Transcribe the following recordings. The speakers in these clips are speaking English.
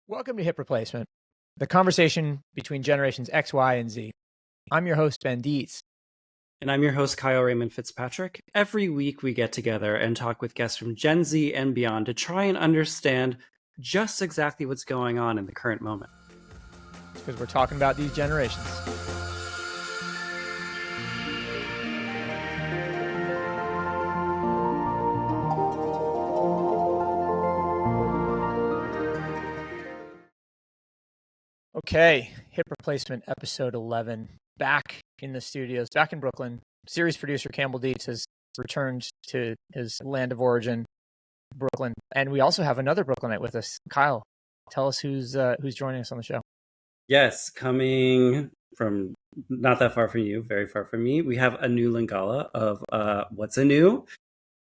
Welcome to Hip Replacement, the conversation between generations X, Y, and Z. I'm your host, Ben Dietz. And I'm your host, Kyle Raymond Fitzpatrick. Every week we get together and talk with guests from Gen Z and beyond to try and understand just exactly what's going on in the current moment. Because we're talking about these generations. Okay, Hip Replacement episode 11, back in the studios, back in Brooklyn. Series producer Campbell Dietz has returned to his land of origin, Brooklyn. And we also have another Brooklynite with us. Kyle, tell us who's joining us on the show. Yes, coming from not that far from you, very far from me, we have Anu Lingala of What's Anu?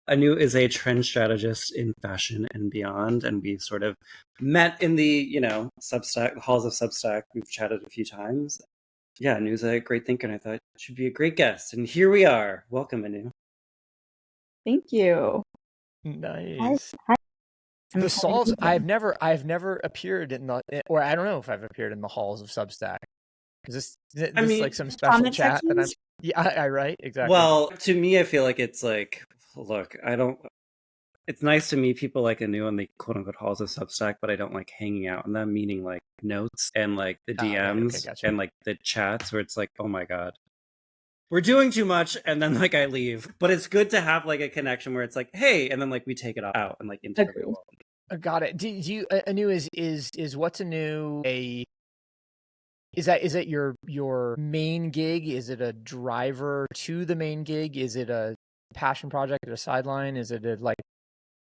Anu is a trend strategist in fashion and beyond, and we've sort of met in the, Substack, halls of Substack. We've chatted a few times. Yeah, Anu's a great thinker, and I thought she'd be a great guest. And here we are. Welcome, Anu. Thank you. Nice. Hi. The Sauls, I've never appeared in the, or I don't know if I've appeared in the halls of Substack. Is this like some special chat that I'm? Yeah, I right, exactly. Well, to me, I feel like it's like, look, it's nice to meet people like Anu in the quote unquote halls of Substack, but I don't like hanging out in them, meaning like notes and like the DMs right, okay, gotcha. and like the chats where it's like, oh my God, we're doing too much. And then like I leave, but it's good to have like a connection where it's like, hey, and then like we take it out and like into the real world. Got it. Do you, Anu, is What's Anu is that your main gig? Is it a driver to the main gig? Is it a passion project or a sideline? Is it like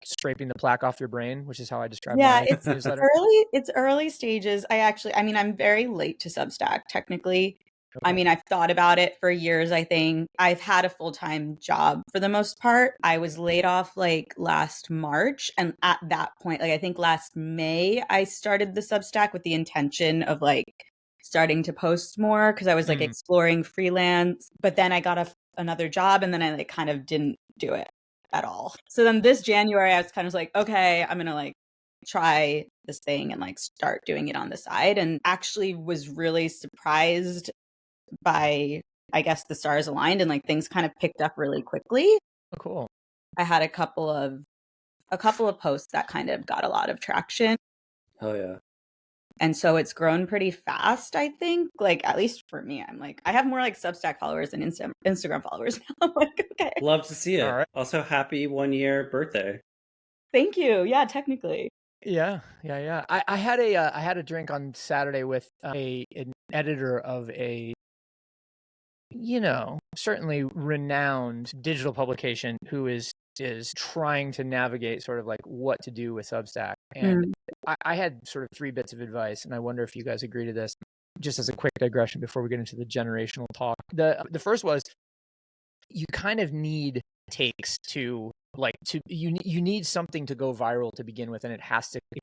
scraping the plaque off your brain, which is how I describe my newsletter? It's early stages. I'm very late to Substack, technically. Okay. I've thought about it for years, I think. I've had a full-time job for the most part. I was laid off like last March. And at that point, like I think last May, I started the Substack with the intention of like starting to post more because I was like exploring freelance. But then I got another job and then I like kind of didn't do it at all. So then this January, I was kind of like, okay, I'm going to like try this thing and like start doing it on the side, and actually was really surprised by, I guess, the stars aligned and like things kind of picked up really quickly. Oh, cool. I had a couple of posts that kind of got a lot of traction. Oh yeah. And so it's grown pretty fast, I think. Like, at least for me, I'm like, I have more like Substack followers than Instagram followers now. I'm like, okay. Love to see it. All right. Also, happy 1 year birthday. Thank you. Yeah, technically. Yeah. I had a drink on Saturday with an editor of a, certainly renowned digital publication who is trying to navigate sort of like what to do with Substack. And I had sort of 3 bits of advice, and I wonder if you guys agree to this, just as a quick digression before we get into the generational talk. The first was, you kind of need takes you need something to go viral to begin with, and it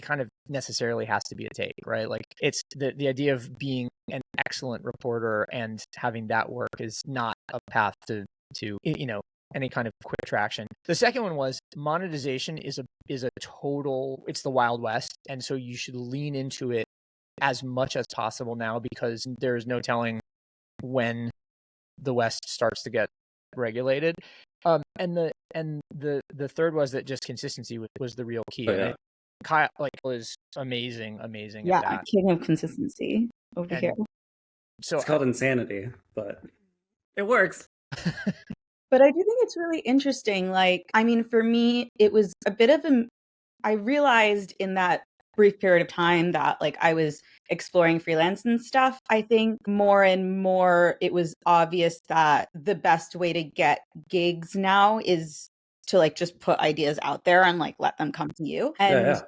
kind of necessarily has to be a take, right? Like, it's the idea of being an excellent reporter and having that work is not a path to any kind of quick traction. The second one was, monetization is a total, it's the Wild West, and so you should lean into it as much as possible now, because there is no telling when the West starts to get regulated. And the third was that just consistency was the real key. Oh, yeah. And Kyle was amazing. Yeah, at that. king of consistency over here. So it's called insanity, but it works. But I do think it's really interesting. Like, for me, it was a bit of I realized in that brief period of time that like I was exploring freelance and stuff. I think more and more it was obvious that the best way to get gigs now is to like just put ideas out there and like let them come to you. And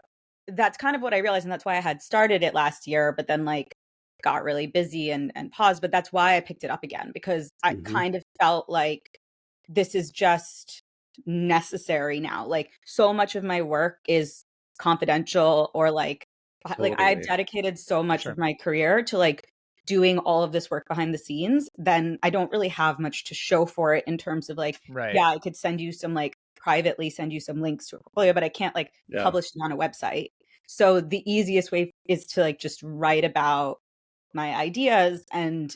that's kind of what I realized. And that's why I had started it last year, but then like got really busy and paused. But that's why I picked it up again, because I kind of felt like this is just necessary now. Like, so much of my work is confidential, or like I've dedicated so much of my career to like doing all of this work behind the scenes, then I don't really have much to show for it in terms of like, I could privately send you some links to a portfolio, but I can't like publish it on a website. So the easiest way is to like just write about my ideas and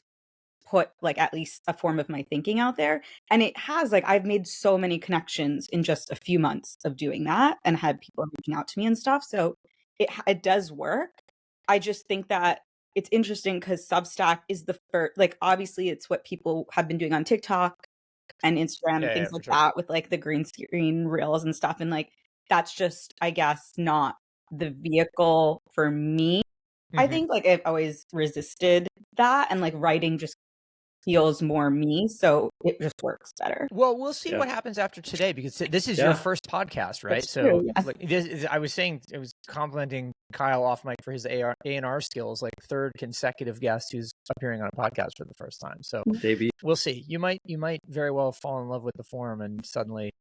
put like at least a form of my thinking out there. And it has like, I've made so many connections in just a few months of doing that and had people reaching out to me and stuff. So it does work. I just think that it's interesting because Substack is the first, like, obviously it's what people have been doing on TikTok and Instagram and things for like sure. that with like the green screen reels and stuff. And like, that's just, I guess, not the vehicle for me. I think like I've always resisted that, and like writing just feels more me, so it just works better. Well, we'll see what happens after today, because this is your first podcast, right? That's so true, yes. like this is, I was saying, I was complimenting Kyle off mic for his A&R skills, like third consecutive guest who's appearing on a podcast for the first time. So Debut. we'll see. You might very well fall in love with the forum and suddenly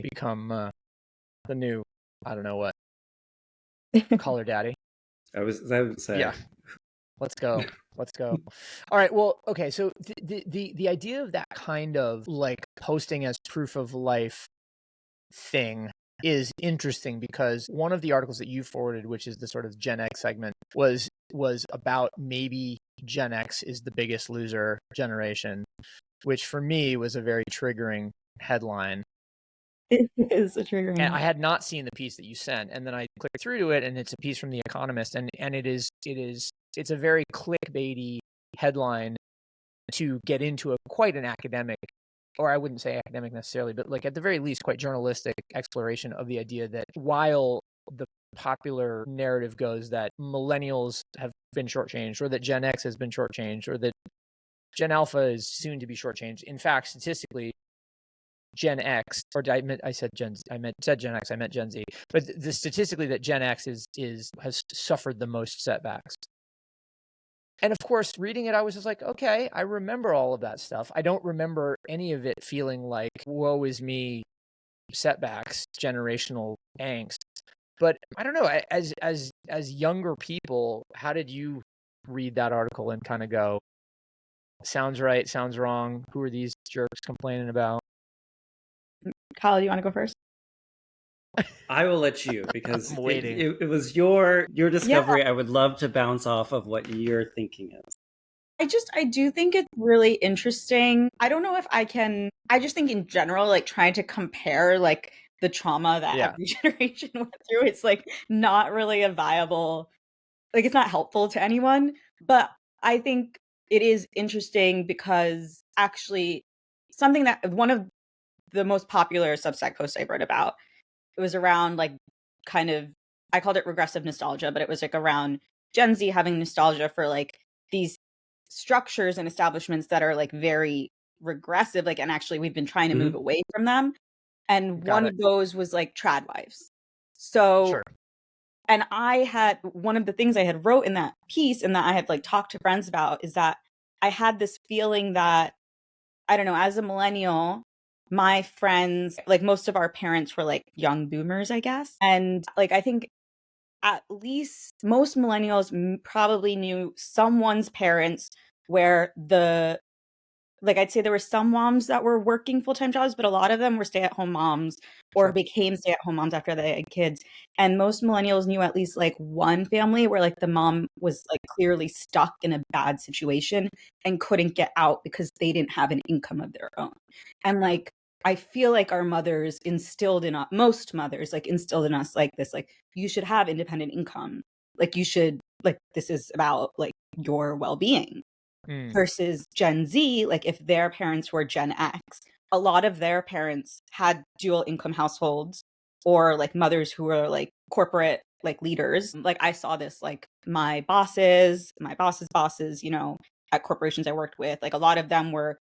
become the new, I don't know what, color daddy. I would say. Yeah. Let's go. All right. Well, okay. So the idea of that kind of like posting as proof of life thing is interesting, because one of the articles that you forwarded, which is the sort of Gen X segment, was about maybe Gen X is the biggest loser generation, which for me was a very triggering headline. It is a triggering. And I had not seen the piece that you sent, and then I clicked through to it, and it's a piece from The Economist, and it's a very clickbaity headline to get into quite an academic, or I wouldn't say academic necessarily, but like at the very least quite journalistic exploration of the idea that while the popular narrative goes that millennials have been shortchanged, or that Gen X has been shortchanged, or that Gen Alpha is soon to be shortchanged, in fact, statistically, Gen X, or I said Gen X, I meant Gen Z. But statistically, that Gen X has suffered the most setbacks. And of course, reading it, I was just like, okay, I remember all of that stuff. I don't remember any of it feeling like, woe is me, setbacks, generational angst. But I don't know, as younger people, how did you read that article and kind of go, sounds right, sounds wrong? Who are these jerks complaining about? Kyle, do you want to go first? I will let you, because I'm waiting. It was your discovery. Yeah. I would love to bounce off of what your thinking is. I do think it's really interesting. I don't know if I just think in general, like trying to compare like the trauma that every generation went through, it's like not really a viable, like it's not helpful to anyone. But I think it is interesting because actually something that one of the most popular Substack posts I wrote about, it was around like kind of, I called it regressive nostalgia, but it was like around Gen Z having nostalgia for like these structures and establishments that are like very regressive, like, and actually we've been trying to move away from them. And one of those was like trad wives. So, and I had, one of the things I had wrote in that piece and that I had like talked to friends about is that I had this feeling that, I don't know, as a millennial, my friends, like most of our parents were like young boomers, I guess. And like, I think at least most millennials probably knew someone's parents where like I'd say there were some moms that were working full-time jobs, but a lot of them were stay-at-home moms or became stay-at-home moms after they had kids. And most millennials knew at least like one family where like the mom was like clearly stuck in a bad situation and couldn't get out because they didn't have an income of their own. And like, I feel like our mothers instilled in us, most mothers like instilled in us like this, like you should have independent income. Like you should, like this is about like your well-being. Versus Gen Z, like if their parents were Gen X, a lot of their parents had dual income households or like mothers who were like corporate like leaders. Like I saw this, like my boss's bosses, you know, at corporations I worked with, like a lot of them were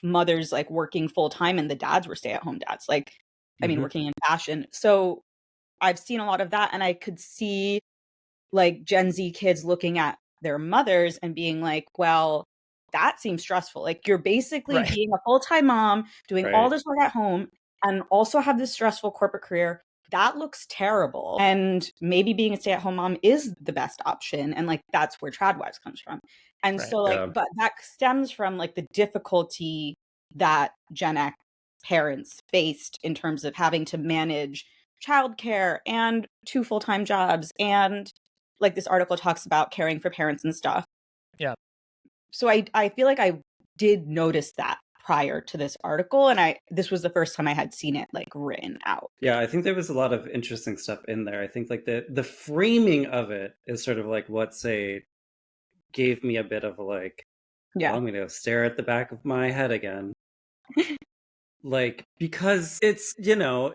mothers like working full time and the dads were stay-at-home dads, like I mean working in fashion. So I've seen a lot of that, and I could see like Gen Z kids looking at their mothers and being like, well, that seems stressful. Like you're basically being a full-time mom, doing all this work at home, and also have this stressful corporate career. That looks terrible. And maybe being a stay-at-home mom is the best option. And like that's where trad wives comes from. And so like, but that stems from like the difficulty that Gen X parents faced in terms of having to manage childcare and 2 full-time jobs, and like this article talks about caring for parents and stuff. Yeah. So I feel like I did notice that prior to this article, and this was the first time I had seen it like written out. Yeah, I think there was a lot of interesting stuff in there. I think like the framing of it is sort of like gave me a bit of a like, Yeah. well, I'm gonna stare at the back of my head again. Like, because it's,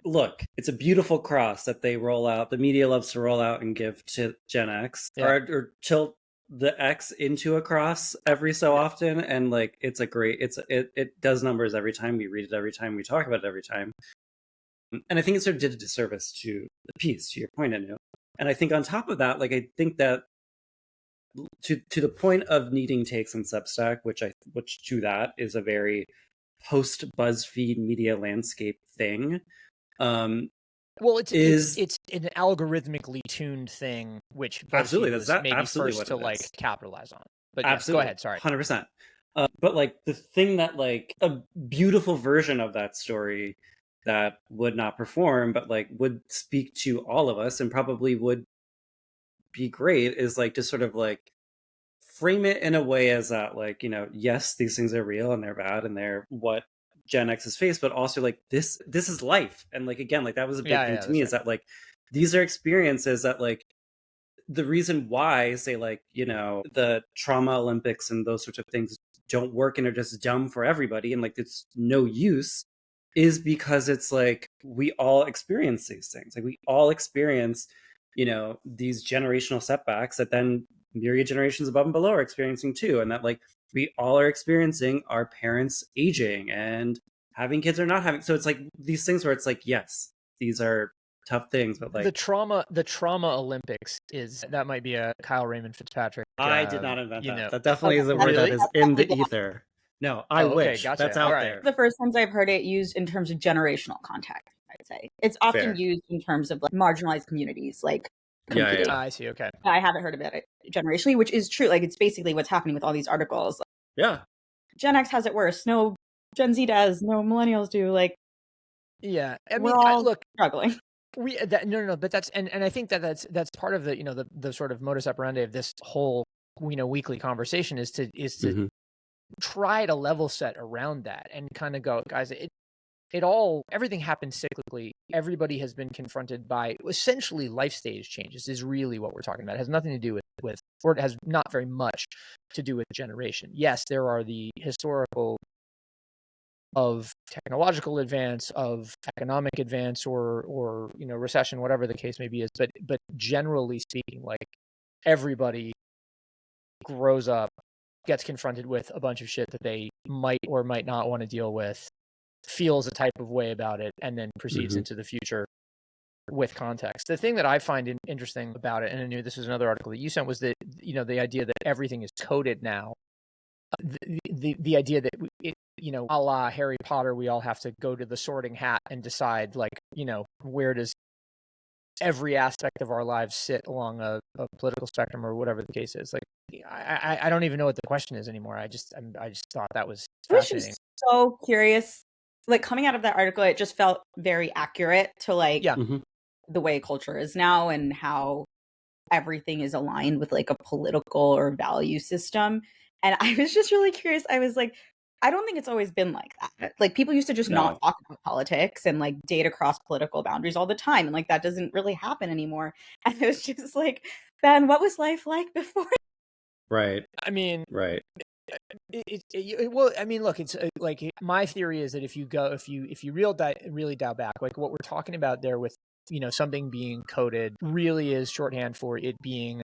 look, it's a beautiful cross that they roll out. The media loves to roll out and give to Gen X, or tilt the X into a cross every so often. And like, it's a great, it does numbers every time we read it, every time we talk about it, every time. And I think it sort of did a disservice to the piece, to your point, Anu. And I think on top of that, like, I think that to the point of needing takes on Substack, which to that is a very post BuzzFeed media landscape thing. Well, it's an algorithmically tuned thing, which absolutely was maybe absolutely first to like capitalize on. But absolutely, go ahead. Sorry, 100%. But like the thing that like a beautiful version of that story that would not perform, but like would speak to all of us and probably would be great, is like to sort of like frame it in a way as that, like, yes, these things are real and they're bad and they're what Gen X has faced, but also like this is life. And like, again, like that was a big thing to me, is that like these are experiences that like the reason why, say, like, the trauma Olympics and those sorts of things don't work and are just dumb for everybody and like it's no use, is because it's like we all experience these things. Like we all experience, these generational setbacks that then myriad generations above and below are experiencing too. And that like we all are experiencing our parents aging and having kids or not having. So it's like these things where it's like, yes, these are tough things, but like the trauma Olympics that might be a Kyle Raymond Fitzpatrick. I did not invent that. That definitely is a word that is in the ether. No, I wish. Gotcha. That's out there. The first times I've heard it used in terms of generational contact, I'd say. It's often used in terms of like marginalized communities, like yeah. I see. Okay. I haven't heard about it generationally, which is true. Like it's basically what's happening with all these articles. Like, yeah. Gen X has it worse. No Gen Z does. No millennials do. Like, yeah. I mean, we're all look, struggling. No, but that's and I think that's part of the the sort of modus operandi of this whole weekly conversation is to Mm-hmm. try to level set around that and kind of go, guys, everything happens cyclically. Everybody has been confronted by essentially life stage changes is really what we're talking about. It has nothing to do with or it has not very much to do with generation. Yes, there are the historical of technological advance, of economic advance, or recession, whatever the case may be, is but generally speaking, like everybody grows up, gets confronted with a bunch of shit that they might or might not want to deal with, feels a type of way about it, and then proceeds into the future with context. The thing that I find interesting about it, and I knew this was another article that you sent, was that the idea that everything is coded now. The idea that a la Harry Potter, we all have to go to the sorting hat and decide, like, where does every aspect of our lives sit along a political spectrum or whatever the case is. Like, I don't even know what the question is anymore. I just thought that was fascinating. I was just so curious. Like coming out of that article, it just felt very accurate to like the way culture is now and how everything is aligned with like a political or value system. And I was just really curious. I was like, I don't think it's always been like that. Like people used to just not talk about politics and like date across political boundaries all the time. And like that doesn't really happen anymore. And it was just like, Ben, what was life like before? Right. I mean, right. Well, I mean, look, it's like my theory is that if you really dial back, like what we're talking about there with something being coded really is shorthand for it being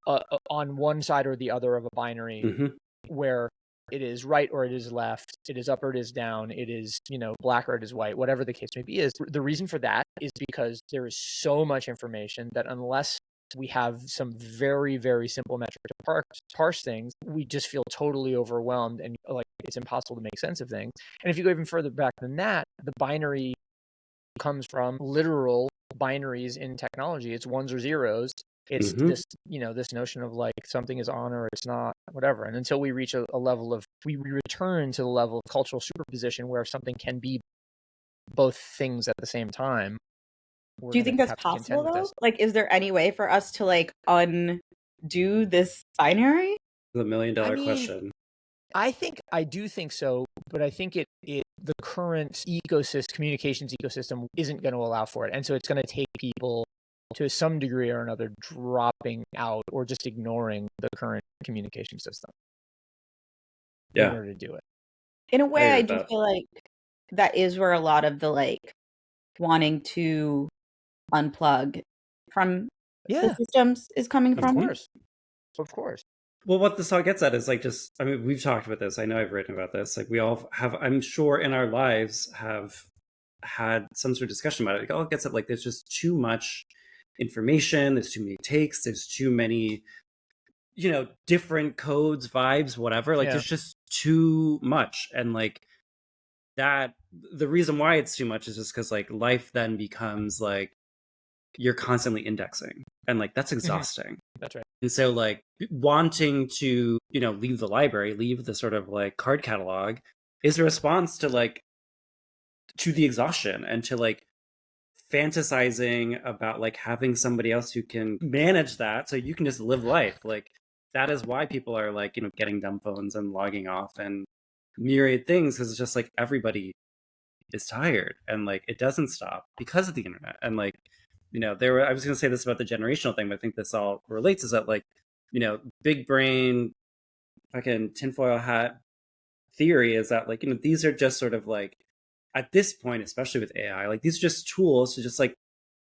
on one side or the other of a binary, where it is right or it is left, it is up or it is down, it is black or it is white, whatever the case may be. Is the reason for that is because there is so much information that unless we have some very, very simple metric to parse things, we just feel totally overwhelmed and like it's impossible to make sense of things. And if you go even further back than that, the binary comes from literal binaries in technology. It's ones or zeros. It's this, this notion of like something is on or it's not, whatever. And until we reach a level of, we return to the level of cultural superposition where something can be both things at the same time, Do you think that's possible though? Like, is there any way for us to like undo this binary? The $1 million question. I do think so, but I think the current communications ecosystem isn't going to allow for it. And so it's going to take people to some degree or another dropping out or just ignoring the current communication system in order to do it. In a way, I do feel like that is where a lot of the like wanting to unplug from the systems is coming from. Of course. Well, what this all gets at is like we've talked about this. I know I've written about this. Like we all have, I'm sure in our lives have had some sort of discussion about it. It all gets at like there's just too much information. There's too many takes. There's too many, different codes, vibes, whatever. Like there's just too much. And like that, the reason why it's too much is just because like life then becomes like you're constantly indexing and like that's exhausting. That's right. And so like wanting to, leave the library, leave the sort of like card catalog is a response to like to the exhaustion and to like fantasizing about like having somebody else who can manage that so you can just live life. Like that is why people are like, getting dumb phones and logging off and myriad things, because it's just like everybody is tired and like it doesn't stop because of the internet. And like I was going to say this about the generational thing, but I think this all relates, is that like, big brain, fucking tinfoil hat theory is that like, these are just sort of like, at this point, especially with AI, like these are just tools to just like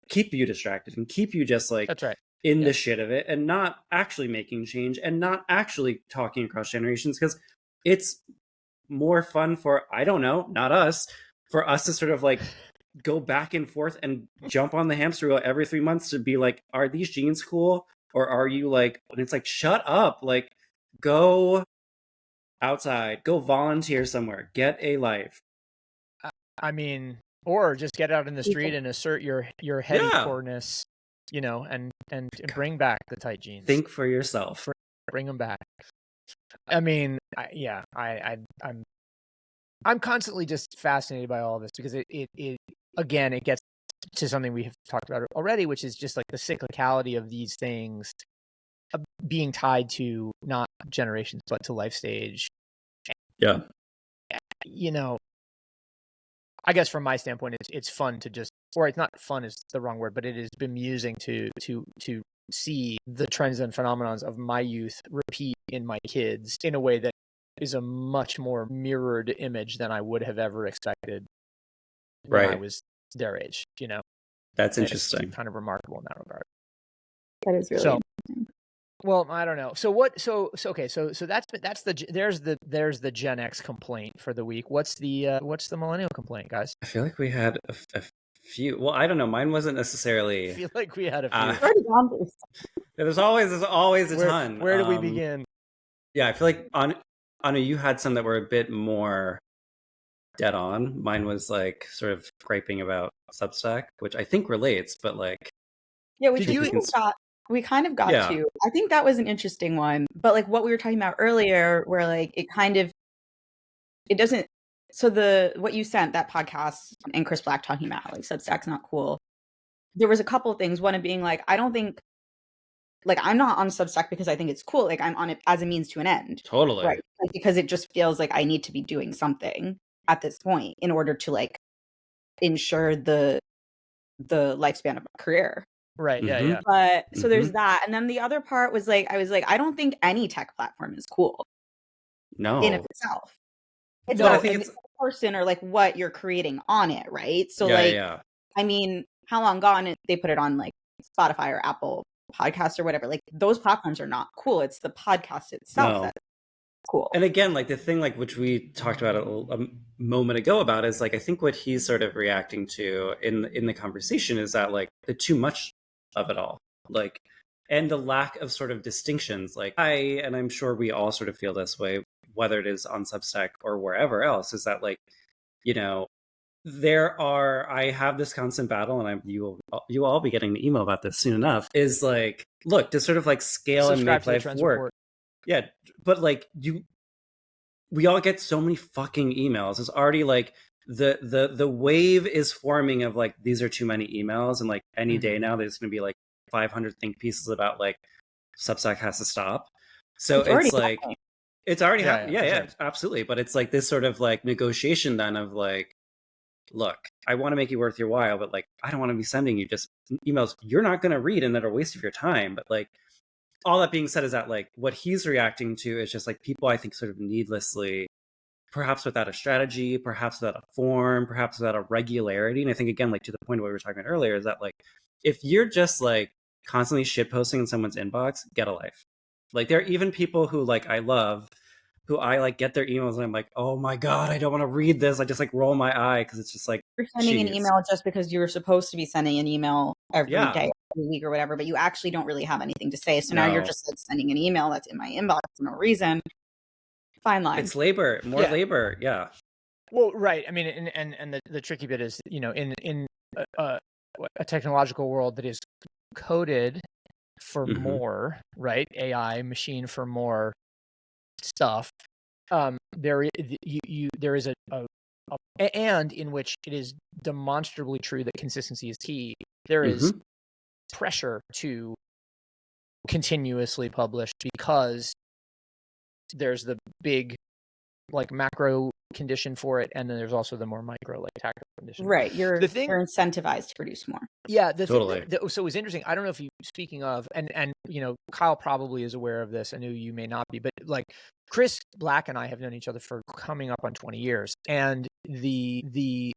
keep you distracted and keep you just like that's right. in the shit of it and not actually making change and not actually talking across generations, because it's more fun for, I don't know, not us, for us to sort of like go back and forth and jump on the hamster wheel every 3 months to be like, are these jeans cool? Or are you like, and it's like, shut up, like go outside, go volunteer somewhere, get a life. I mean, or just get out in the street and assert your heady coreness, and bring back the tight jeans. Think for yourself. Bring them back. I mean, I'm constantly just fascinated by all of this, because it again, it gets to something we have talked about already, which is just like the cyclicality of these things being tied to not generations, but to life stage. Yeah. I guess from my standpoint, it's fun to just, or it's not fun is the wrong word, but it has been amusing to see the trends and phenomenons of my youth repeat in my kids in a way that is a much more mirrored image than I would have ever expected when I was their age. That's interesting. It's kind of remarkable in that regard. That is really interesting. Well, I don't know. So what? So okay. So that's there's the Gen X complaint for the week. What's the millennial complaint, guys? I feel like we had a few. Well, I don't know. Mine wasn't necessarily. I feel like we had a few. There's always a ton. Where do we begin? Yeah, I feel like Anu, you had some that were a bit more dead on. Mine was like sort of griping about Substack, which I think relates, but like we kind of got to. I think that was an interesting one, but like what we were talking about earlier, where like it doesn't. So what you sent, that podcast and Chris Black talking about like Substack's not cool. There was a couple of things. One of being like, I don't think, like, I'm not on Substack because I think it's cool. Like, I'm on it as a means to an end. Totally. Right. Like, because it just feels like I need to be doing something at this point in order to like ensure the lifespan of my career. Right. Mm-hmm. Yeah. But so there's that. And then the other part was like, I was like, I don't think any tech platform is cool. No. In of itself. It's not, I think it's a person or like what you're creating on it, right? So I mean, how long gone they put it on like Spotify or Apple Podcasts or whatever. Like those platforms are not cool. It's the podcast itself that's cool. And again, like the thing like which we talked about a moment ago about is like I think what he's sort of reacting to in the conversation is that like the too much of it all. Like and the lack of sort of distinctions. Like and I'm sure we all sort of feel this way, whether it is on Substack or wherever else, is that like, I have this constant battle, and you will all be getting an email about this soon enough, is like, look, to sort of like scale and make life work. Yeah. But like we all get so many fucking emails. It's already like the wave is forming of like, these are too many emails, and like any day now there's going to be like 500 think pieces about like Substack has to stop. So it's like happening. It's already happening. Yeah, sure. Absolutely. But it's like this sort of like negotiation then of like, look, I want to make it worth your while, but like, I don't want to be sending you just emails you're not going to read and that are a waste of your time. But like, all that being said is that like what he's reacting to is just like people, I think, sort of needlessly, perhaps without a strategy, perhaps without a form, perhaps without a regularity. And I think, again, like to the point of what we were talking about earlier, is that like, if you're just like constantly shitposting in someone's inbox, get a life. Like there are even people who like I love, who I like get their emails and I'm like, oh my God, I don't want to read this. I just like roll my eye because it's just like, you're sending an email just because you were supposed to be sending an email every day, every week or whatever, but you actually don't really have anything to say. So now you're just like sending an email that's in my inbox for no reason. Fine line. It's labor, more labor. Yeah. Well, right. I mean, and the tricky bit is, you know, in a technological world that is coded for more, right? AI, machine for more stuff. There is and in which it is demonstrably true that consistency is key. There is pressure to continuously publish because there's the big like macro condition for it, and then there's also the more micro like tactical condition. Right, you're incentivized to produce more. Yeah, totally. So it was interesting. I don't know if you, speaking of, and you know, Kyle probably is aware of this. I know you may not be, but like Chris Black and I have known each other for coming up on 20 years, and the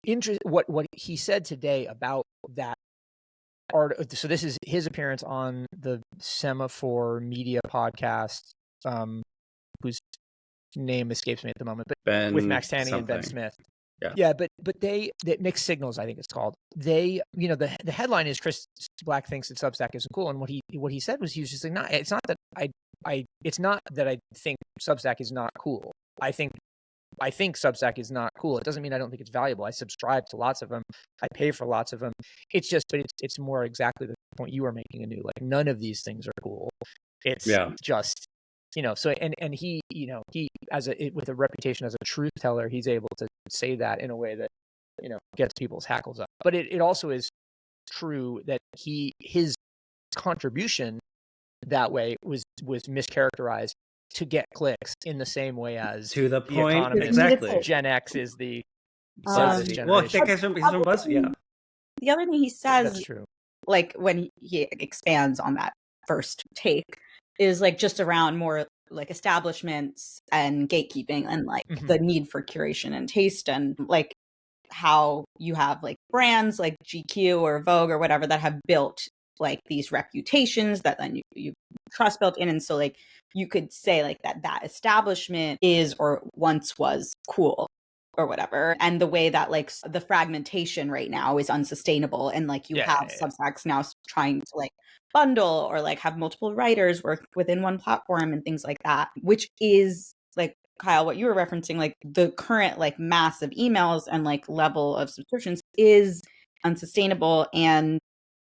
interest, what he said today about that art. So this is his appearance on the Semaphore Media podcast, whose name escapes me at the moment, but with Max Tanny and Ben Smith. But they Mixed Signals, I think it's called. They, you know, the headline is Chris Black thinks that Substack isn't cool, and what he said was, he was just like, no, it's not that it's not that I think Substack is not cool. I think Substack is not cool. It doesn't mean I don't think it's valuable. I subscribe to lots of them. I pay for lots of them. It's just, but it's more exactly the point you were making, Anu. Like, none of these things are cool. It's just, you know, so, and he, you know, he, with a reputation as a truth teller, he's able to say that in a way that, you know, gets people's hackles up. But it also is true that his contribution that way was mischaracterized to get clicks in the same way as to the point, exactly. Gen X is the generation. Well, I think he's from BuzzFeed. Yeah. The other thing he says, that's true, like when he expands on that first take, is like just around more like establishments and gatekeeping and like the need for curation and taste, and like how you have like brands like GQ or Vogue or whatever that have built like these reputations that then you trust built in. And so like you could say like that establishment is or once was cool or whatever. And the way that like the fragmentation right now is unsustainable. And like you have Substacks now trying to like bundle or like have multiple writers work within one platform and things like that, which is like, Kyle, what you were referencing, like the current like massive emails and like level of subscriptions is unsustainable. And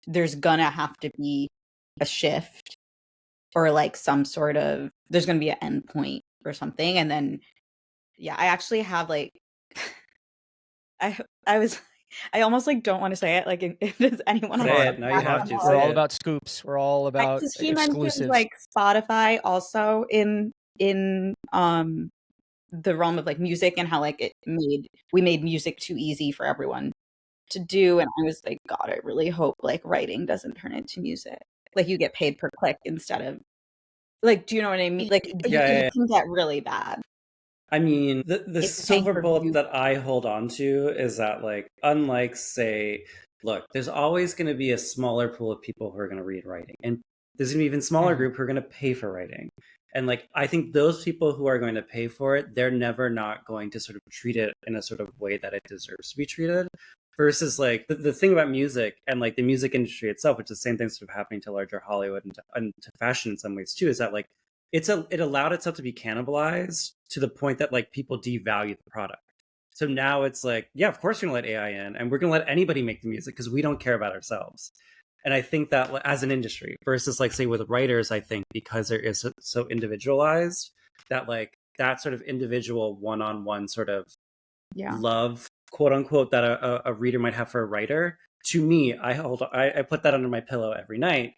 there's gonna have to be a shift or like some sort of, there's gonna be an end point or something. And then, I actually have like, I almost like don't want to say it. Like, if does anyone say it? No, you have to. We're all about scoops. We're all about exclusives. Like Spotify also in the realm of like music, and how like we made music too easy for everyone to do. And I was like, God, I really hope like writing doesn't turn into music. Like you get paid per click instead of like, do you know what I mean? Like it can get really bad. I mean, the silver bullet that I hold on to is that, like, unlike, say, look, there's always going to be a smaller pool of people who are going to read writing. And there's going to be an even smaller group who are going to pay for writing. And, like, I think those people who are going to pay for it, they're never not going to sort of treat it in a sort of way that it deserves to be treated. Versus, like, the thing about music and, like, the music industry itself, which is the same thing sort of happening to larger Hollywood and to fashion in some ways, too, is that, like, it allowed itself to be cannibalized to the point that like people devalue the product. So now it's like, yeah, of course we're gonna let AI in, and we're gonna let anybody make the music because we don't care about ourselves. And I think that as an industry versus like say with writers, I think because there is so individualized that like that sort of individual one-on-one sort of love, quote unquote, that a reader might have for a writer, to me, I put that under my pillow every night,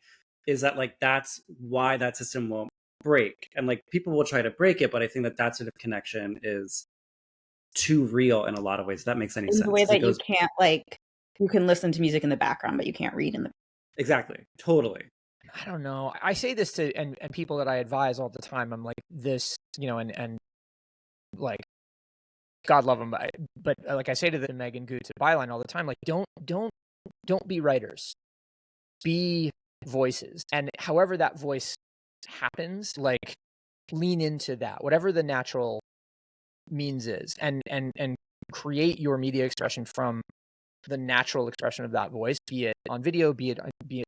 is that like that's why that system won't break. And like people will try to break it, but I think that sort of connection is too real in a lot of ways. If that makes any in sense. the way that you can't, like, you can listen to music in the background, but you can't read in the Exactly. Totally. I don't know. I say this to and people that I advise all the time. I'm like this, and like God love them, but like I say to the Megan Good byline all the time, like don't be writers, be voices, and however that voice happens, like lean into that, whatever the natural means is, and create your media expression from the natural expression of that voice, be it on video, be it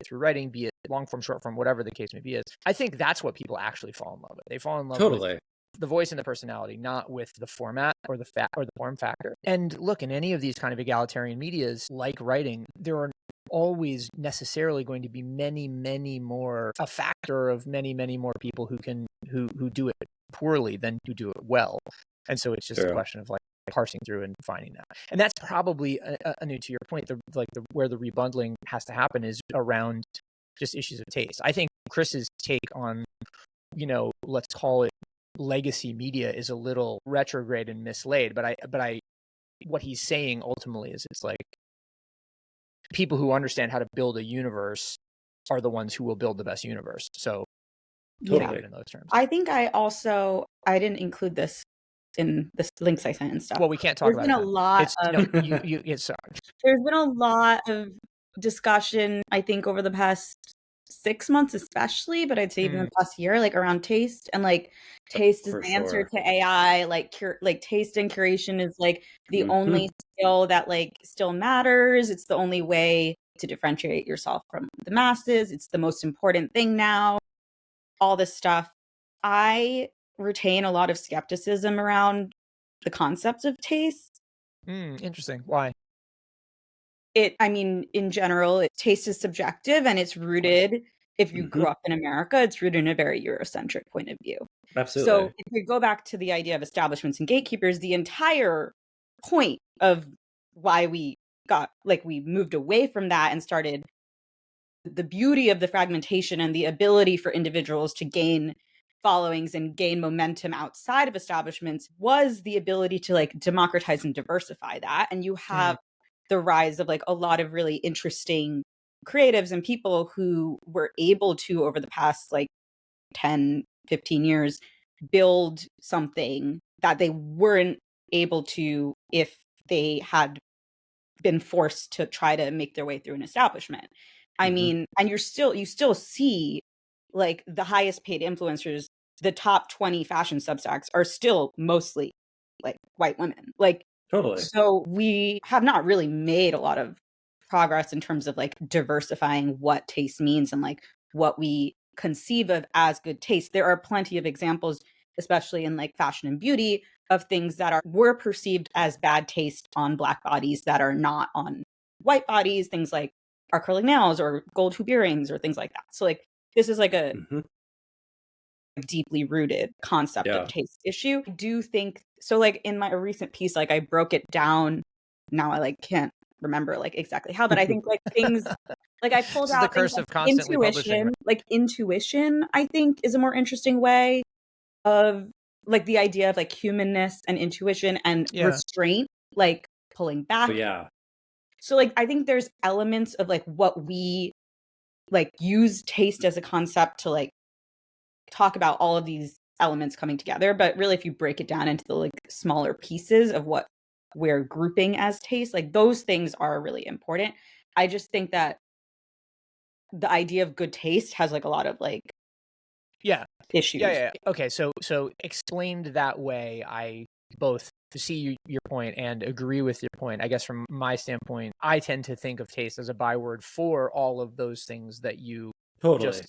through writing, be it long form, short form, whatever the case may be. I think that's what people actually fall in love with. They fall in love with the voice and the personality, not with the format or the form factor. And look, in any of these kind of egalitarian medias, like writing, there are always necessarily going to be a factor of many more people who do it poorly than who do it well. And so it's just a question of like parsing through and finding that. And that's probably Anu, to your point, where the rebundling has to happen is around just issues of taste. I think Chris's take on, let's call it legacy media is a little retrograde and mislaid, but what he's saying ultimately is it's like people who understand how to build a universe are the ones who will build the best universe. So think of it in those terms. I think I didn't include this in the links I sent and stuff. Well, we can't talk about it. There's been a lot of discussion, I think, over the past 6 months especially, but I'd say even the past year, like around taste, and like taste is the answer to AI, like taste and curation is like the only skill that like still matters. It's the only way to differentiate yourself from the masses. It's the most important thing now. All this stuff. I retain a lot of skepticism around the concept of taste. Interesting. Why? In general, taste is subjective, and it's rooted, if you grew up in America, it's rooted in a very Eurocentric point of view. Absolutely. So if we go back to the idea of establishments and gatekeepers, the entire point of why we moved away from that and started the beauty of the fragmentation and the ability for individuals to gain followings and gain momentum outside of establishments was the ability to like democratize and diversify that. And you have the rise of like a lot of really interesting creatives and people who were able to, over the past like 10, 15 years, build something that they weren't able to if they had been forced to try to make their way through an establishment. I mean, and you still see like the highest paid influencers, the top 20 fashion Substacks are still mostly like white women. Like, totally. So we have not really made a lot of progress in terms of like diversifying what taste means and like what we conceive of as good taste. There are plenty of examples, especially in like fashion and beauty, of things that were perceived as bad taste on Black bodies that are not on white bodies, things like acrylic nails or gold hoop earrings or things like that. So like this is like a deeply rooted concept of taste issue. I do think so. Like in my recent piece, like I broke it down. Now I like can't remember like exactly how, but I think like things like I pulled out the curse of constantly intuition. Like intuition, I think is a more interesting way of like the idea of like humanness and intuition and restraint, like pulling back. So like I think there's elements of like what we like use taste as a concept to like talk about all of these elements coming together, but really if you break it down into the like smaller pieces of what we're grouping as taste, like those things are really important. I just think that the idea of good taste has like a lot of like issues. Okay, so explained that way, I both see your point and agree with your point. I guess from my standpoint, I tend to think of taste as a byword for all of those things that you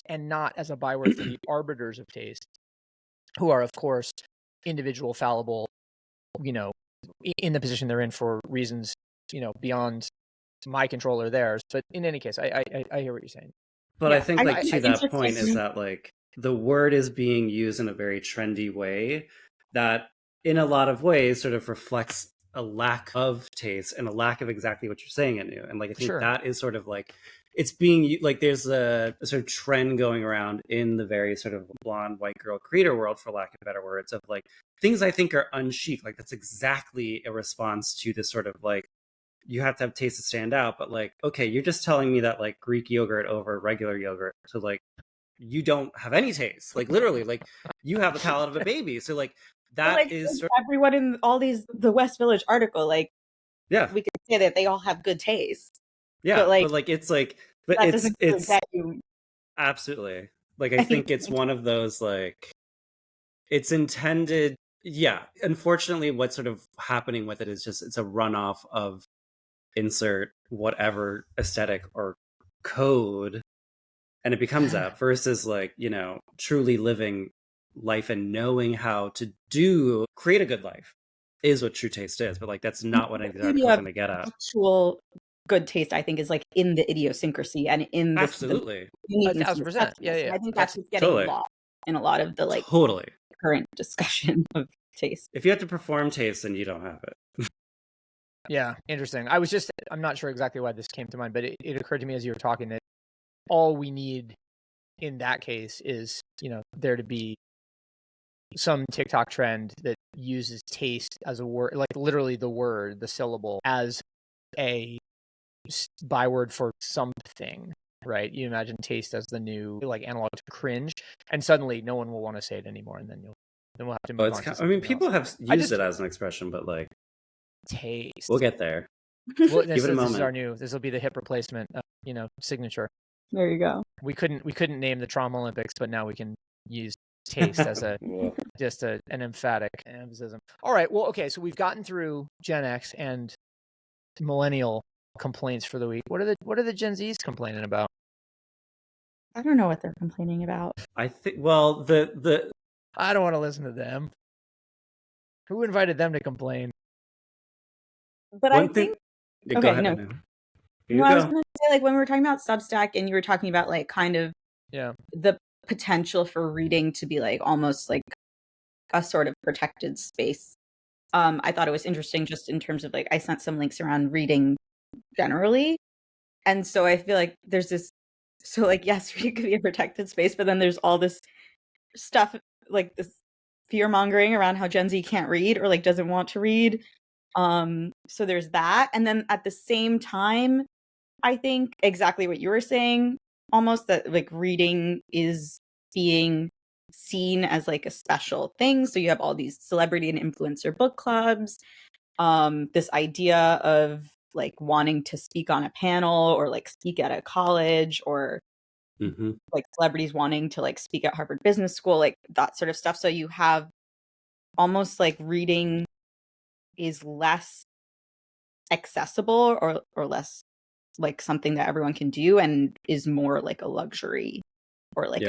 and not as a byword for the arbiters of taste, who are of course individual, fallible, in the position they're in for reasons beyond my control or theirs. But in any case, I hear what you're saying. But I think like to that point is that like the word is being used in a very trendy way that in a lot of ways sort of reflects a lack of taste and a lack of exactly what you're saying, Anu. And like I think that is sort of like it's being like there's a sort of trend going around in the very sort of blonde white girl creator world, for lack of better words, of like things I think are unchic. Like that's exactly a response to this sort of like you have to have taste to stand out, but like okay, you're just telling me that like Greek yogurt over regular yogurt, so like you don't have any taste, like literally, like you have the palate of a baby. So like that like, is everyone in all the West Village article, like we could say that they all have good taste. Yeah, but like it's like, but that it's get you. Absolutely. Like I think it's one of those like it's intended. Yeah, unfortunately, what's sort of happening with it is just it's a runoff of insert whatever aesthetic or code, and it becomes that versus like truly living life and knowing how to create a good life is what true taste is. But like that's not what these articles are going to get at. Actual good taste, I think, is like in the idiosyncrasy and in the absolutely 1,000%. Yeah. I think that's what's getting lost in a lot of the like current discussion of taste. If you have to perform taste, then you don't have it. Yeah, interesting. I'm not sure exactly why this came to mind, but it occurred to me as you were talking that all we need in that case is, there to be some TikTok trend that uses taste as a word, like literally the syllable, as a byword for something, right? You imagine taste as the new like analog to cringe, and suddenly no one will want to say it anymore, and then we'll have to move on. People have used it as an expression, but like taste. We'll get there. Give it a moment. This will be the hip replacement, signature. There you go. We couldn't name the Trauma Olympics, but now we can use taste as a just an emphatic emphasis. All right. Well, okay. So we've gotten through Gen X and millennial complaints for the week. What are the Gen Zs complaining about? I don't know what they're complaining about. I think. Well, I don't want to listen to them. Who invited them to complain? But I think. Okay, no. I was going to say, like, when we were talking about Substack and you were talking about, like, kind of the potential for reading to be, like, almost like a sort of protected space. I thought it was interesting just in terms of, like, I sent some links around reading generally. And so I feel like there's this, so, like, yes, reading could be a protected space, but then there's all this stuff, like, this fear-mongering around how Gen Z can't read or, like, doesn't want to read. So there's that. And then at the same time, I think exactly what you were saying, almost that like reading is being seen as like a special thing. So you have all these celebrity and influencer book clubs, this idea of like wanting to speak on a panel or like speak at a college or like celebrities wanting to like speak at Harvard Business School, like that sort of stuff. So you have almost like reading is less accessible or less like something that everyone can do and is more like a luxury or like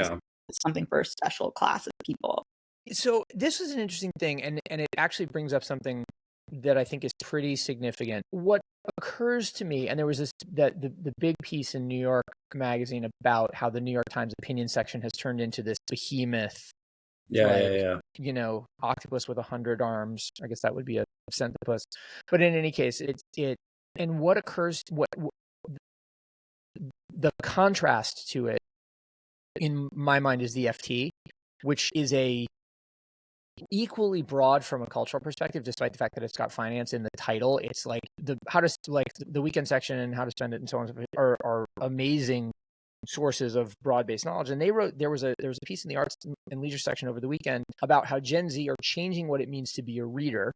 something for a special class of people. So this is an interesting thing, and it actually brings up something that I think is pretty significant. What occurs to me, and there was the big piece in New York Magazine about how the New York Times opinion section has turned into this behemoth. Octopus with 100 arms. I guess that would be a centipus. But in any case, and what occurs, what the contrast to it, in my mind, is the FT, which is a equally broad from a cultural perspective, despite the fact that it's got finance in the title. It's like the weekend section and how to spend it and so on are amazing sources of broad-based knowledge. And there was a piece in the arts and leisure section over the weekend about how Gen Z are changing what it means to be a reader,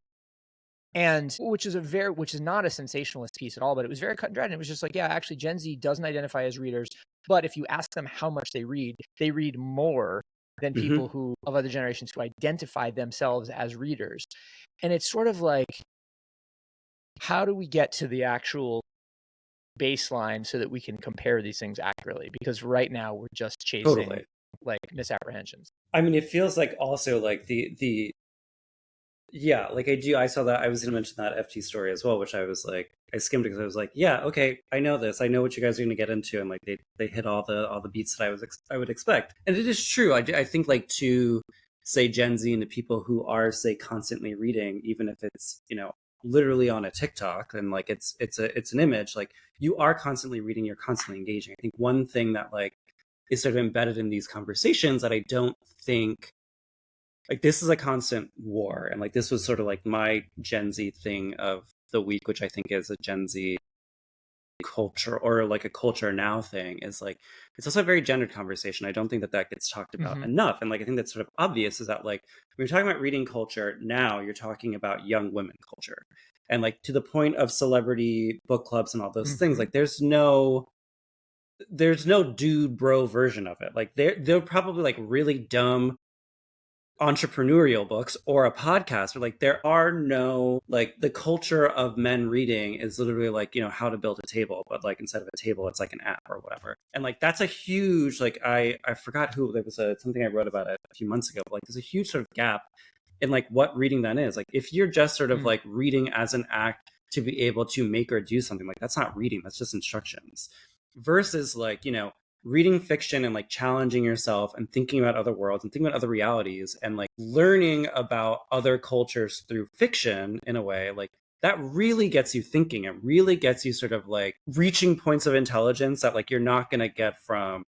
and which is not a sensationalist piece at all, but it was very cut and dried. And it was just like, yeah, actually Gen Z doesn't identify as readers, but if you ask them how much they read more than people who of other generations who identify themselves as readers. And it's sort of like, how do we get to the actual baseline so that we can compare these things accurately? Because right now we're just chasing like misapprehensions. I mean, it feels like also like I saw that. I was going to mention that FT story as well, which I was like, I skimmed it because I was like, yeah, okay, I know this. I know what you guys are going to get into, and like they hit all the beats that I would expect, and it is true. I think like to say Gen Z and the people who are say constantly reading, even if it's literally on a TikTok and like it's an image, like you are constantly reading, you're constantly engaging. I think one thing that like is sort of embedded in these conversations that I don't think, like, this is a constant war, and like this was sort of like my Gen Z thing of the week, which I think is a Gen Z culture or like a culture now thing, is like it's also a very gendered conversation. I don't think that that gets talked about enough, and like I think that's sort of obvious is that like when you're talking about reading culture now, you're talking about young women culture, and like to the point of celebrity book clubs and all those things, like there's no dude bro version of it. Like they're probably like really dumb entrepreneurial books or a podcast, or like there are no, like the culture of men reading is literally like, you know, how to build a table, but like instead of a table it's like an app or whatever. And like that's a huge, like I forgot who, there was something I wrote about it a few months ago, but like there's a huge sort of gap in like what reading then is. Like if you're just sort of like reading as an act to be able to make or do something, like that's not reading, that's just instructions. Versus like, you know, reading fiction and like challenging yourself and thinking about other worlds and thinking about other realities and like learning about other cultures through fiction in a way, like that really gets you thinking. It really gets you sort of like reaching points of intelligence that like you're not going to get from,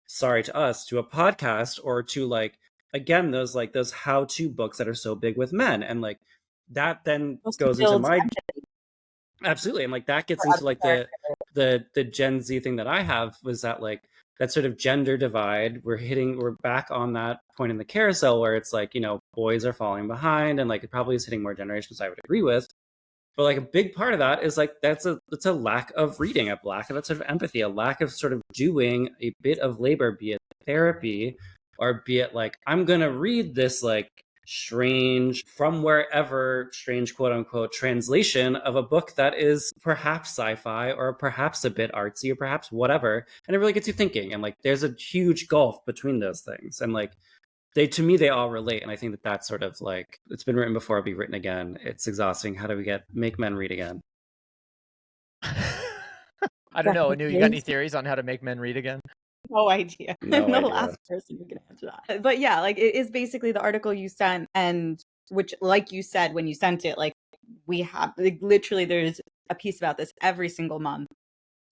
sorry to us, to a podcast or to like, again, those how-to books that are so big with men. And like that then goes into my absolutely, and like that gets into like the Gen Z thing that I have, was that like that sort of gender divide, we're back on that point in the carousel where it's like, you know, boys are falling behind, and like it probably is hitting more generations, I would agree with. But like a big part of that is like it's a lack of reading, a lack of that sort of empathy, a lack of sort of doing a bit of labor, be it therapy or be it like I'm gonna read this like strange, from wherever, strange quote unquote translation of a book that is perhaps sci-fi or perhaps a bit artsy or perhaps whatever, and it really gets you thinking. And like there's a huge gulf between those things, and like to me they all relate. And I think that that's sort of like, it's been written before, it'll be written again. It's exhausting. How do we make men read again? I don't know. Anu, you got any theories on how to make men read again? No idea. No I'm the idea. last person who can answer that. But yeah, like it is basically the article you sent, and which, like you said when you sent it, like we have like, literally there's a piece about this every single month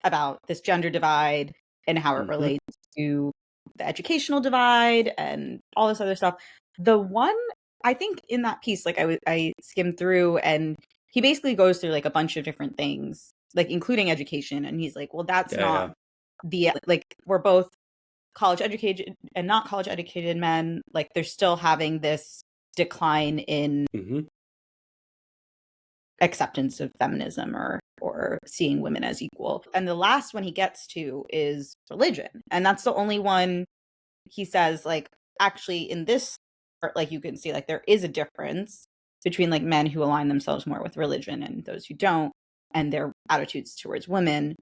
about this gender divide and how it relates to the educational divide and all this other stuff. The one, I think in that piece, like I skimmed through, and he basically goes through like a bunch of different things, like including education, and he's like, well, that's not the, like we're both college educated and not college educated men, like they're still having this decline in acceptance of feminism or seeing women as equal. And the last one he gets to is religion, and that's the only one he says like actually in this, like you can see like there is a difference between like men who align themselves more with religion and those who don't, and their attitudes towards women,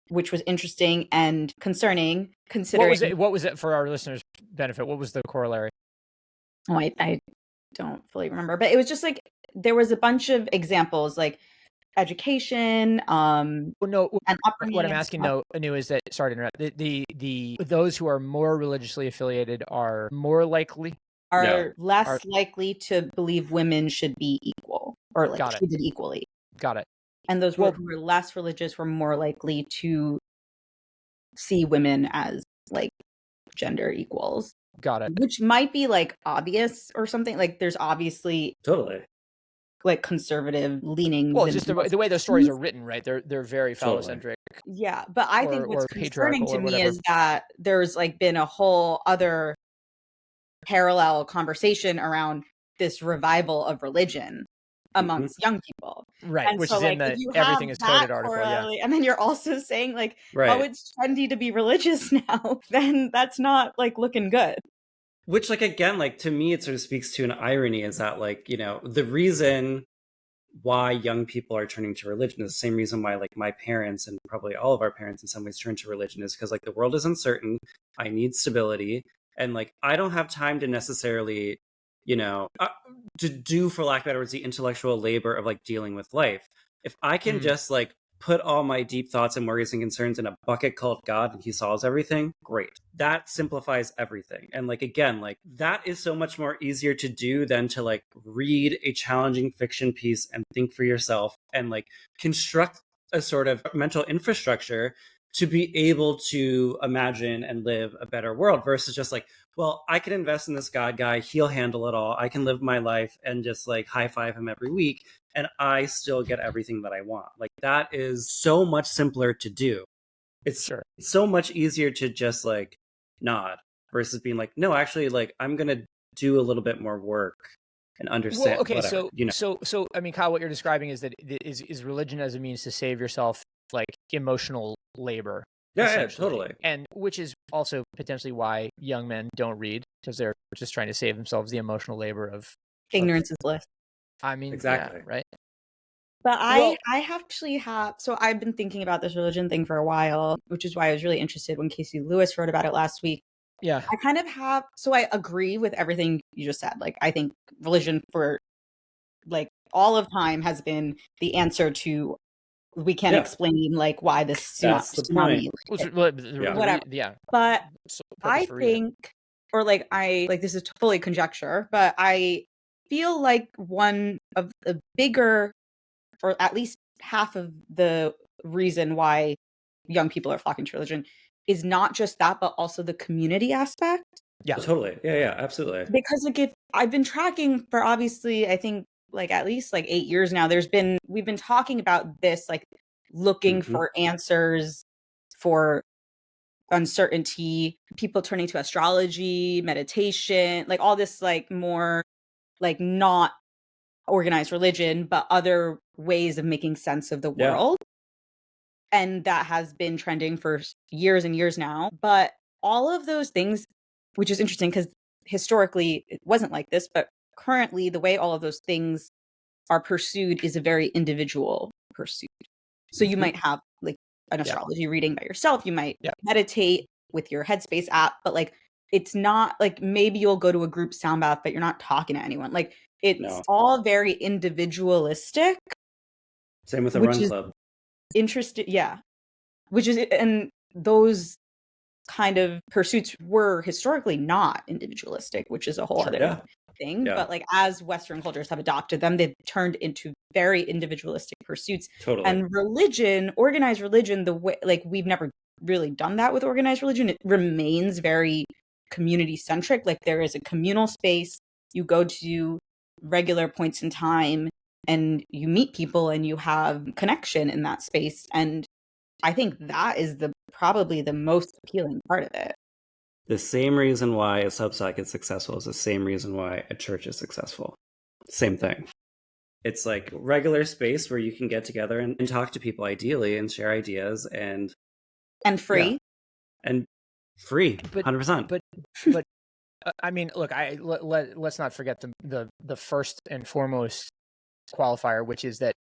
which was interesting and concerning, considering What was it for our listeners' benefit? What was the corollary? Oh, I don't fully remember, but it was just like there was a bunch of examples, like education, no, and upbringing. What I'm asking though, Anu, is that, sorry to interrupt, the those who are more religiously affiliated are more likely, less likely to believe women should be equal or like treated equally. Got it. And those who were less religious were more likely to see women as like gender equals. Got it. Which might be like obvious or something. Like there's obviously totally like conservative leaning. Well, just the way those stories are written, right? They're very phallocentric. Yeah, but I think what's concerning to me is that there's like been a whole other parallel conversation around this revival of religion amongst young people, right? And which so, is like, in the Everything is Coded article, and then you're also saying like, oh, it's trendy to be religious now. Then that's not like looking good. Which, like, again, like to me, it sort of speaks to an irony, is that like, you know, the reason why young people are turning to religion is the same reason why like my parents and probably all of our parents in some ways turn to religion, is because like the world is uncertain. I need stability, and like I don't have time to necessarily, you know, to do, for lack of better words, the intellectual labor of like dealing with life. If I can just like put all my deep thoughts and worries and concerns in a bucket called God and he solves everything, great. That simplifies everything. And like, again, like that is so much more easier to do than to like read a challenging fiction piece and think for yourself and like construct a sort of mental infrastructure to be able to imagine and live a better world versus just like, well, I can invest in this God guy. He'll handle it all. I can live my life and just like high five him every week. And I still get everything that I want. Like that is so much simpler to do. It's so much easier to just like nod versus being like, no, actually, like I'm going to do a little bit more work and understand. Well, okay, whatever, so I mean, Kyle, what you're describing is that is religion as a means to save yourself like emotional labor. Yeah, totally. And which is also potentially why young men don't read, because they're just trying to save themselves the emotional labor of ignorance is bliss. I mean, exactly. Yeah, right. But I actually have, so I've been thinking about this religion thing for a while, which is why I was really interested when Casey Lewis wrote about it last week. Yeah. I kind of have, so I agree with everything you just said. Like, I think religion for like all of time has been the answer to, we can't explain like why this tsunami. Whatever. Yeah. But I think, or like, this is fully conjecture, but I feel like one of the bigger, or at least half of the reason why young people are flocking to religion is not just that, but also the community aspect. Yeah, totally. Yeah, absolutely. Because like if I've been tracking for obviously, I think like at least like 8 years now, we've been talking about this, like looking for answers for uncertainty, people turning to astrology, meditation, like all this like more like not organized religion, but other ways of making sense of the world. And that has been trending for years and years now. But all of those things, which is interesting because historically it wasn't like this, but currently the way all of those things are pursued is a very individual pursuit. So you might have like an astrology reading by yourself. You might meditate with your Headspace app, but like it's not like maybe you'll go to a group sound bath, but you're not talking to anyone. Like it's all very individualistic. Same with a run club. Interesting, yeah. Which is, and those kind of pursuits were historically not individualistic, which is a whole other thing. But like as Western cultures have adopted them, they've turned into very individualistic pursuits. Totally. And religion, organized religion, the way like we've never really done that with organized religion. It remains very community centric. Like there is a communal space. You go to regular points in time and you meet people and you have connection in that space. And I think that is probably the most appealing part of it. The same reason why a Substack is successful is the same reason why a church is successful. Same thing. It's like regular space where you can get together and talk to people ideally and share ideas and free. Yeah. And free, 100%. But I mean, look, let's not forget the first and foremost qualifier, which is that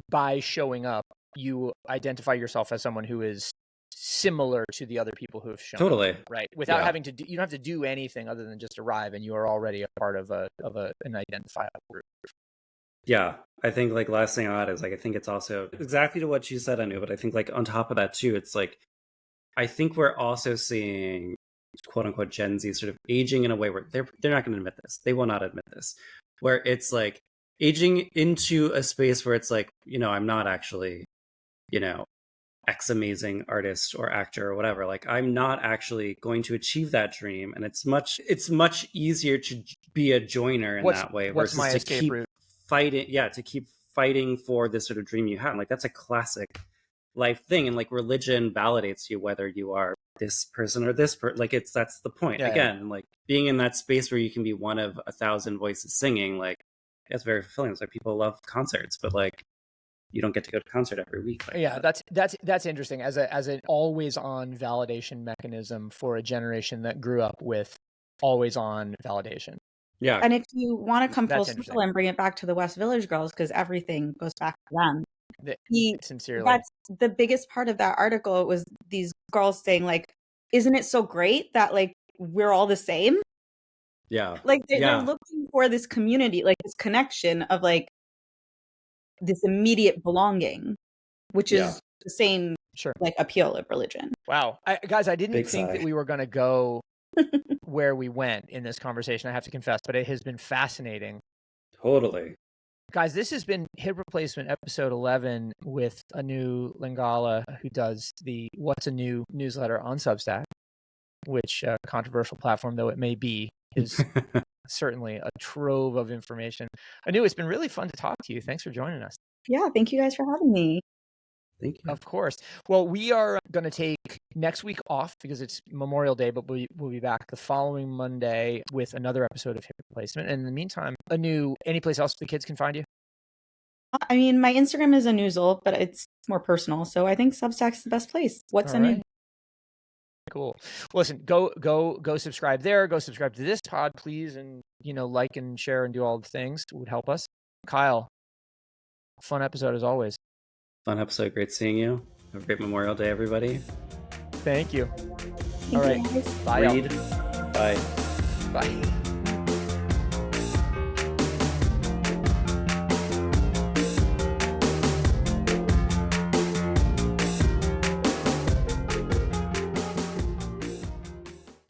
by showing up, you identify yourself as someone who is similar to the other people who have shown totally up, right? Without having to you don't have to do anything other than just arrive, and you are already a part of an identifiable group. Yeah, I think like last thing I'll add is like I think it's also exactly to what you said, Anu, but I think like on top of that too, it's like I think we're also seeing quote unquote Gen Z sort of aging in a way where they're not going to admit this. They will not admit this. Where it's like aging into a space where it's like, I'm not actually, X amazing artist or actor or whatever. Like I'm not actually going to achieve that dream. And it's much easier to be a joiner in that way versus to keep fighting. Yeah. To keep fighting for this sort of dream you have. Like that's a classic life thing. And like religion validates you, whether you are this person or this person. Like that's the point. Again, like being in that space where you can be one of 1,000 voices singing, like it's very fulfilling. It's like people love concerts, but like you don't get to go to concert every week. Like that's interesting as an always on validation mechanism for a generation that grew up with always on validation. Yeah. And if you want to come full circle and bring it back to the West Village Girls, because everything goes back to them. Sincerely, that's the biggest part of that article. It was these girls saying like, isn't it so great that like we're all the same? Yeah. Like they're looking for this community, like this connection of like this immediate belonging, which is the same Sure. like appeal of religion. Wow. Guys, I didn't Big think sigh. that we were going to go where we went in this conversation, I have to confess, but it has been fascinating. Totally. Guys, this has been Hip Replacement episode 11 with Anu Lingala, who does the What's a New newsletter on Substack, which controversial platform though it may be, is certainly a trove of information. Anu, it's been really fun to talk to you. Thanks for joining us. Yeah, thank you guys for having me. Thank you. Of course. Well, we are going to take next week off because it's Memorial Day, but we'll be back the following Monday with another episode of Hip Replacement. And in the meantime, Anu, any place else the kids can find you? I mean, my Instagram is Anuzel, but it's more personal. So I think Substack's the best place. What's Anu? Cool. Listen, go subscribe there. Go subscribe to this pod, please. And, like and share and do all the things. It would help us. Kyle, fun episode as always. Fun episode. Great seeing you. Have a great Memorial Day, everybody. Thank you. Thank all right. You guys. Bye. Read. Bye. Bye.